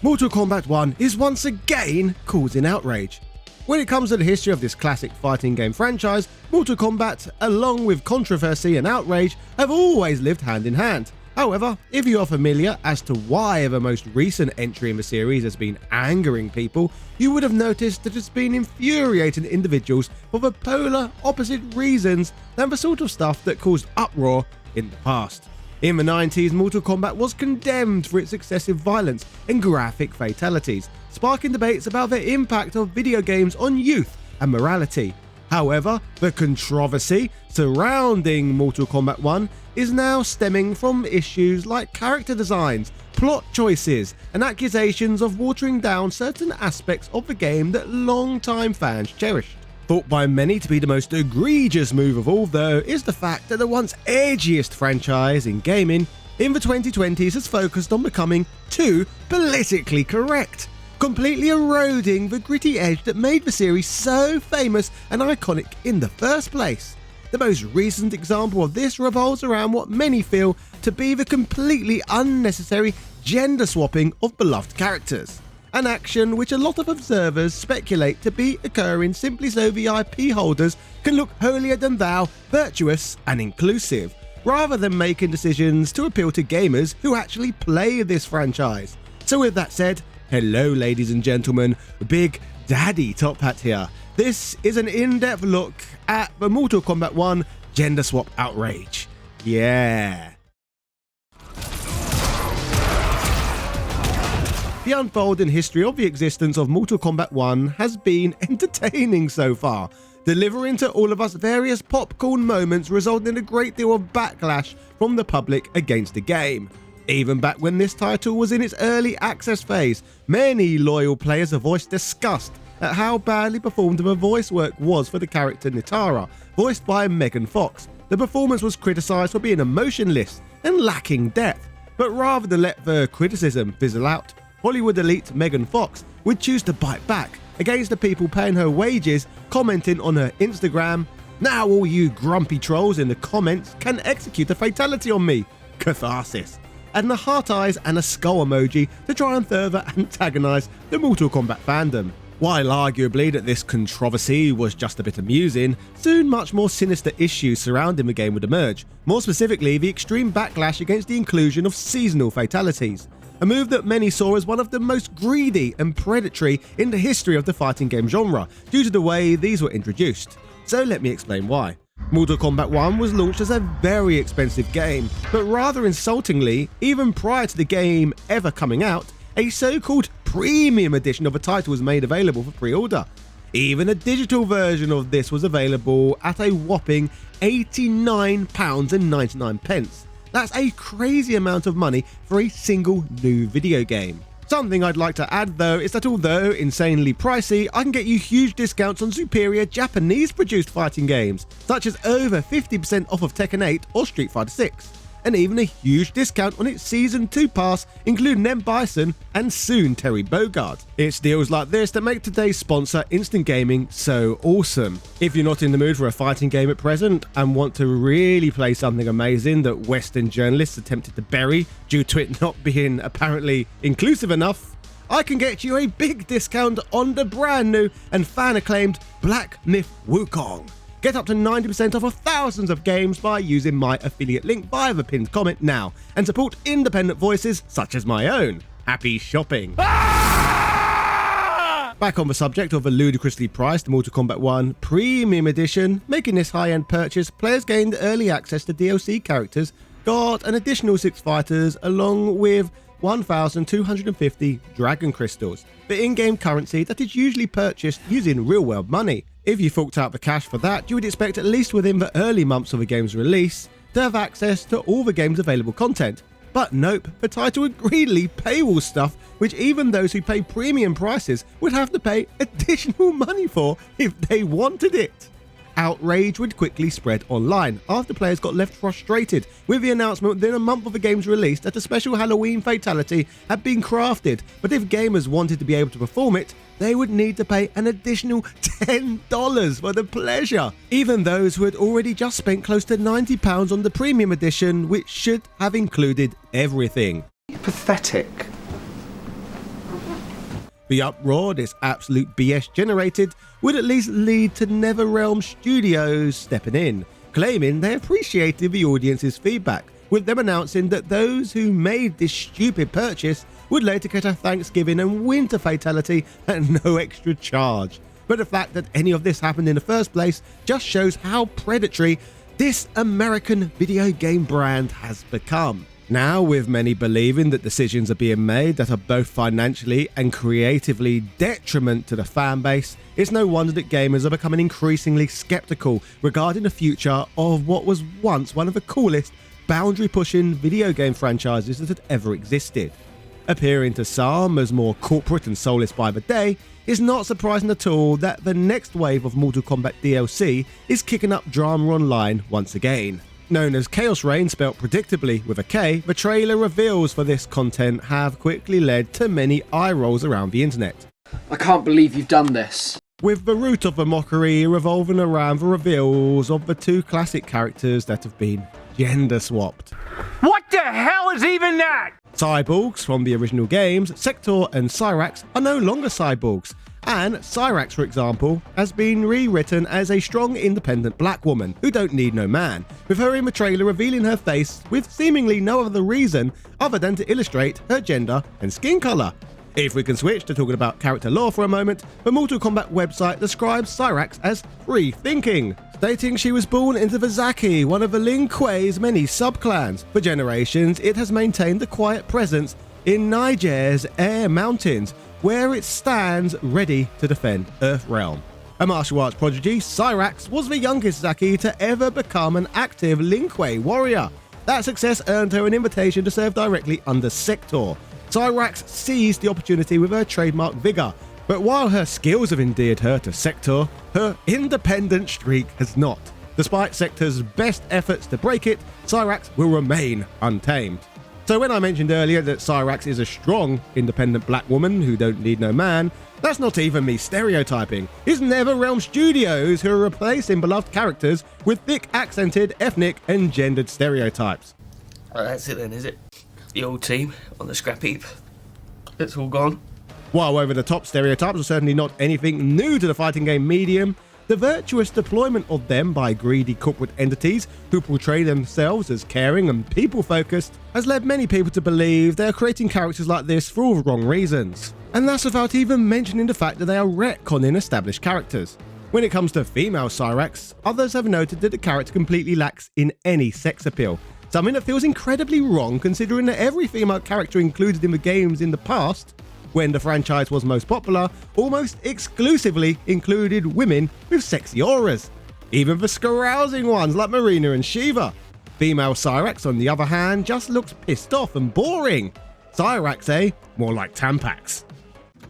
Mortal Kombat 1 is once again causing outrage. When it comes to the history of this classic fighting game franchise, Mortal Kombat, along with controversy and outrage, have always lived hand in hand. However, if you are familiar as to why the most recent entry in the series has been angering people, you would have noticed that it's been infuriating individuals for the polar opposite reasons than the sort of stuff that caused uproar in the past. In the 90s, Mortal Kombat was condemned for its excessive violence and graphic fatalities, sparking debates about the impact of video games on youth and morality. However, the controversy surrounding Mortal Kombat 1 is now stemming from issues like character designs, plot choices, and accusations of watering down certain aspects of the game that long-time fans cherished. Thought by many to be the most egregious move of all, though, is the fact that the once edgiest franchise in gaming in the 2020s has focused on becoming too politically correct, completely eroding the gritty edge that made the series so famous and iconic in the first place. The most recent example of this revolves around what many feel to be the completely unnecessary gender swapping of beloved characters. An action which a lot of observers speculate to be occurring simply so the IP holders can look holier than thou, virtuous and inclusive, rather than making decisions to appeal to gamers who actually play this franchise. So with that said, hello ladies and gentlemen, Big Daddy Top Hat here. This is an in-depth look at the Mortal Kombat 1 gender swap outrage. Yeah. The unfolding history of the existence of Mortal Kombat 1 has been entertaining so far, delivering to all of us various popcorn moments resulting in a great deal of backlash from the public against the game. Even back when this title was in its early access phase, many loyal players have voiced disgust at how badly performed the voice work was for the character Nitara, voiced by Megan Fox. The performance was criticised for being emotionless and lacking depth, but rather than let the criticism fizzle out, Hollywood elite Megan Fox would choose to bite back against the people paying her wages, commenting on her Instagram, "Now all you grumpy trolls in the comments can execute a fatality on me. Catharsis." And the heart eyes and a skull emoji to try and further antagonise the Mortal Kombat fandom. While arguably that this controversy was just a bit amusing, soon much more sinister issues surrounding the game would emerge, more specifically the extreme backlash against the inclusion of seasonal fatalities. A move that many saw as one of the most greedy and predatory in the history of the fighting game genre, due to the way these were introduced. So let me explain why. Mortal Kombat 1 was launched as a very expensive game, but rather insultingly, even prior to the game ever coming out, a so-called premium edition of a title was made available for pre-order. Even a digital version of this was available at a whopping £89.99. That's a crazy amount of money for a single new video game. Something I'd like to add though is that although insanely pricey, I can get you huge discounts on superior Japanese produced fighting games, such as over 50% off of Tekken 8 or Street Fighter 6. And even a huge discount on its Season 2 pass, including M. Bison and soon Terry Bogard. It's deals like this that make today's sponsor Instant Gaming so awesome. If you're not in the mood for a fighting game at present and want to really play something amazing that Western journalists attempted to bury due to it not being apparently inclusive enough, I can get you a big discount on the brand new and fan-acclaimed Black Myth Wukong. Get up to 90% off of thousands of games by using my affiliate link via the pinned comment now, and support independent voices such as my own. Happy shopping! Back on the subject of the ludicrously priced Mortal Kombat 1 Premium Edition, making this high-end purchase, players gained early access to DLC characters, got an additional 6 fighters along with 1,250 Dragon Crystals, the in-game currency that is usually purchased using real-world money. If you forked out the cash for that, you would expect at least within the early months of a game's release to have access to all the game's available content. But nope, the title would greedily paywall stuff which even those who pay premium prices would have to pay additional money for if they wanted it. Outrage would quickly spread online after players got left frustrated with the announcement within a month of the game's release that a special Halloween fatality had been crafted, but if gamers wanted to be able to perform it, they would need to pay an additional $10 for the pleasure. Even those who had already just spent close to £90 on the premium edition, which should have included everything. Pathetic. The uproar this absolute BS generated would at least lead to NetherRealm Studios stepping in, claiming they appreciated the audience's feedback, with them announcing that those who made this stupid purchase would later get a Thanksgiving and winter fatality at no extra charge. But the fact that any of this happened in the first place just shows how predatory this American video game brand has become. Now, with many believing that decisions are being made that are both financially and creatively detriment to the fan base, it's no wonder that gamers are becoming increasingly skeptical regarding the future of what was once one of the coolest, boundary-pushing video game franchises that had ever existed. Appearing to some as more corporate and soulless by the day, it's not surprising at all that the next wave of Mortal Kombat DLC is kicking up drama online once again. Known as Chaos Reign, spelt predictably with a K, the trailer reveals for this content have quickly led to many eye rolls around the internet. I can't believe you've done this. With the root of the mockery revolving around the reveals of the two classic characters that have been gender swapped. What the hell is even that? Cyborgs from the original games, Sector and Cyrax, are no longer cyborgs, and Cyrax, for example, has been rewritten as a strong independent black woman who don't need no man, with her in the trailer revealing her face with seemingly no other reason other than to illustrate her gender and skin colour. If we can switch to talking about character lore for a moment, the Mortal Kombat website describes Cyrax as free-thinking, stating she was born into the Zaki, one of the Lin Kuei's many sub-clans. For generations, it has maintained a quiet presence in Niger's Air Mountains, where it stands ready to defend Earthrealm. A martial arts prodigy, Cyrax was the youngest Zaki to ever become an active Lin Kuei warrior. That success earned her an invitation to serve directly under Sector. Cyrax seized the opportunity with her trademark vigour, but while her skills have endeared her to Sector, her independent streak has not. Despite Sector's best efforts to break it, Cyrax will remain untamed. So when I mentioned earlier that Cyrax is a strong, independent black woman who don't need no man, that's not even me stereotyping. It's NetherRealm Studios who are replacing beloved characters with thick accented, ethnic and gendered stereotypes. Well, that's it then, is it? The old team on the scrap heap. It's all gone. While over-the-top stereotypes are certainly not anything new to the fighting game medium, the virtuous deployment of them by greedy corporate entities who portray themselves as caring and people-focused has led many people to believe they are creating characters like this for all the wrong reasons. And that's without even mentioning the fact that they are retconning established characters. When it comes to female Cyrax, others have noted that the character completely lacks in any sex appeal, something that feels incredibly wrong considering that every female character included in the games in the past, when the franchise was most popular, almost exclusively included women with sexy auras. Even the carousing ones like Marina and Shiva. Female Cyrax, on the other hand, just looks pissed off and boring. Cyrax, eh? More like Tampax.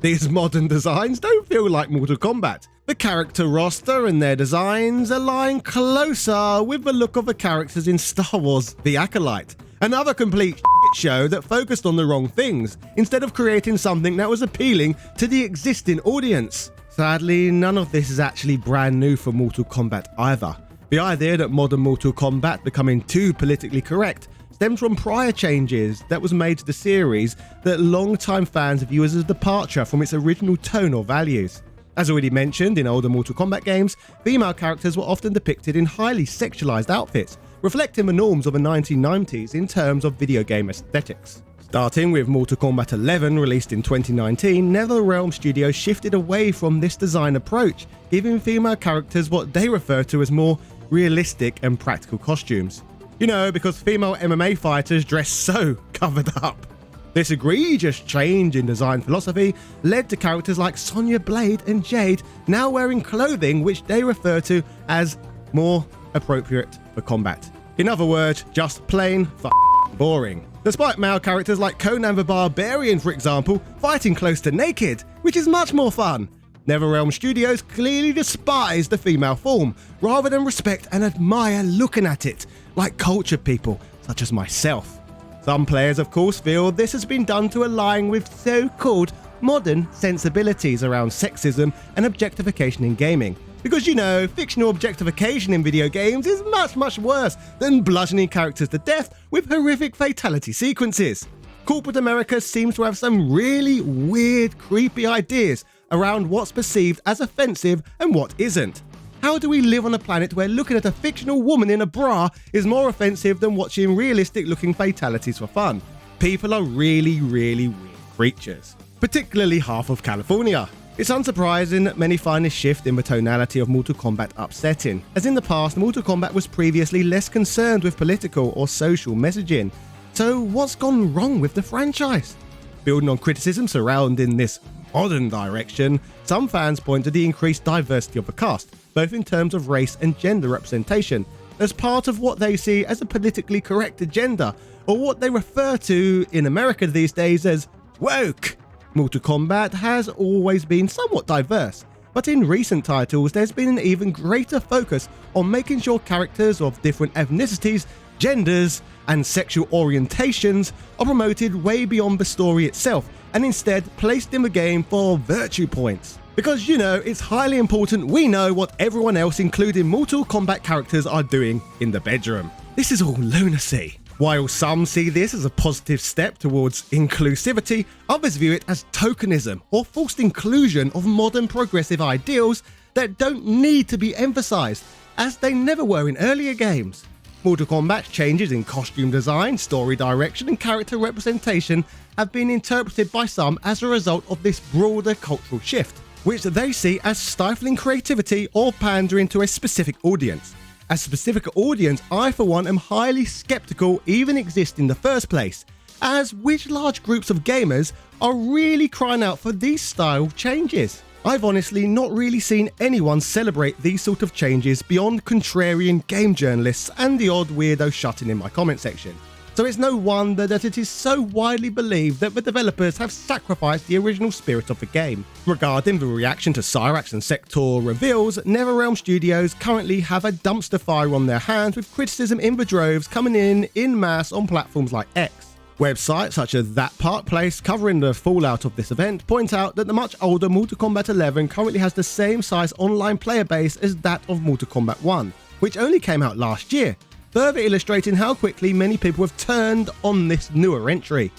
These modern designs don't feel like Mortal Kombat. The character roster and their designs align closer with the look of the characters in Star Wars The Acolyte, another complete show that focused on the wrong things, instead of creating something that was appealing to the existing audience. Sadly, none of this is actually brand new for Mortal Kombat either. The idea that modern Mortal Kombat becoming too politically correct stems from prior changes that was made to the series that long-time fans view as a departure from its original tone or values. As already mentioned, in older Mortal Kombat games, female characters were often depicted in highly sexualized outfits, reflecting the norms of the 1990s in terms of video game aesthetics. Starting with Mortal Kombat 11 released in 2019, NetherRealm Studios shifted away from this design approach, giving female characters what they refer to as more realistic and practical costumes. You know, because female MMA fighters dress so covered up. This egregious change in design philosophy led to characters like Sonya Blade and Jade now wearing clothing which they refer to as more appropriate for combat. In other words, just plain boring. Despite male characters like Conan the Barbarian, for example, fighting close to naked, which is much more fun. NetherRealm Studios clearly despise the female form, rather than respect and admire looking at it, like cultured people such as myself. Some players, of course, feel this has been done to align with so-called modern sensibilities around sexism and objectification in gaming. Because, you know, fictional objectification in video games is much worse than bludgeoning characters to death with horrific fatality sequences. Corporate America seems to have some really weird creepy ideas around what's perceived as offensive and what isn't. How do we live on a planet where looking at a fictional woman in a bra is more offensive than watching realistic-looking fatalities for fun? People are really weird creatures, particularly half of California. It's unsurprising that many find this shift in the tonality of Mortal Kombat upsetting, as in the past Mortal Kombat was previously less concerned with political or social messaging. So what's gone wrong with the franchise? Building on criticism surrounding this modern direction, some fans point to the increased diversity of the cast, both in terms of race and gender representation, as part of what they see as a politically correct agenda, or what they refer to in America these days as woke. Mortal Kombat has always been somewhat diverse, but in recent titles there's been an even greater focus on making sure characters of different ethnicities, genders, and sexual orientations are promoted way beyond the story itself and instead placed in the game for virtue points. Because it's highly important we know what everyone else, including Mortal Kombat characters, are doing in the bedroom. This is all lunacy. While some see this as a positive step towards inclusivity, others view it as tokenism or forced inclusion of modern progressive ideals that don't need to be emphasized, as they never were in earlier games. Mortal Kombat's changes in costume design, story direction, and character representation have been interpreted by some as a result of this broader cultural shift, which they see as stifling creativity or pandering to a specific audience. As a specific audience, I for one am highly skeptical even exist in the first place, as which large groups of gamers are really crying out for these style changes? I've honestly not really seen anyone celebrate these sort of changes beyond contrarian game journalists and the odd weirdo shutting in my comment section. So it's no wonder that it is so widely believed that the developers have sacrificed the original spirit of the game. Regarding the reaction to Cyrax and Sector reveals, NetherRealm Studios currently have a dumpster fire on their hands, with criticism in the droves coming in masse on platforms like X. Websites such as That Part Place, covering the fallout of this event, point out that the much older Mortal Kombat 11 currently has the same size online player base as that of Mortal Kombat 1, which only came out last year, further illustrating how quickly many people have turned on this newer entry.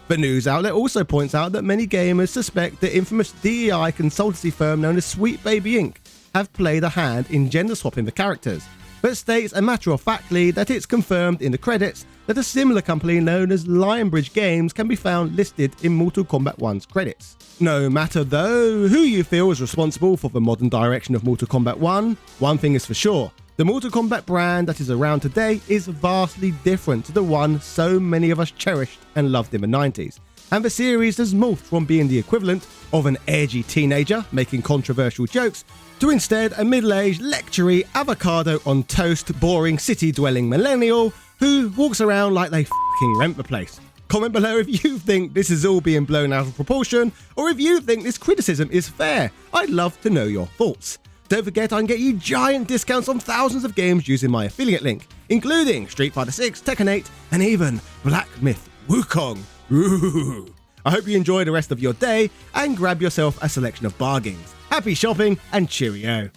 The news outlet also points out that many gamers suspect the infamous DEI consultancy firm known as Sweet Baby Inc. have played a hand in gender swapping the characters, but states a matter-of-factly that it's confirmed in the credits that a similar company known as Lionbridge Games can be found listed in Mortal Kombat 1's credits. No matter though who you feel is responsible for the modern direction of Mortal Kombat 1, one thing is for sure: the Mortal Kombat brand that is around today is vastly different to the one so many of us cherished and loved in the 90s, and the series has morphed from being the equivalent of an edgy teenager making controversial jokes to instead a middle-aged, lectury, avocado-on-toast, boring city-dwelling millennial who walks around like they f***ing rent the place. Comment below if you think this is all being blown out of proportion, or if you think this criticism is fair. I'd love to know your thoughts. Don't forget I can get you giant discounts on thousands of games using my affiliate link, including Street Fighter 6, Tekken 8, and even Black Myth Wukong. Ooh. I hope you enjoy the rest of your day and grab yourself a selection of bargains. Happy shopping and cheerio.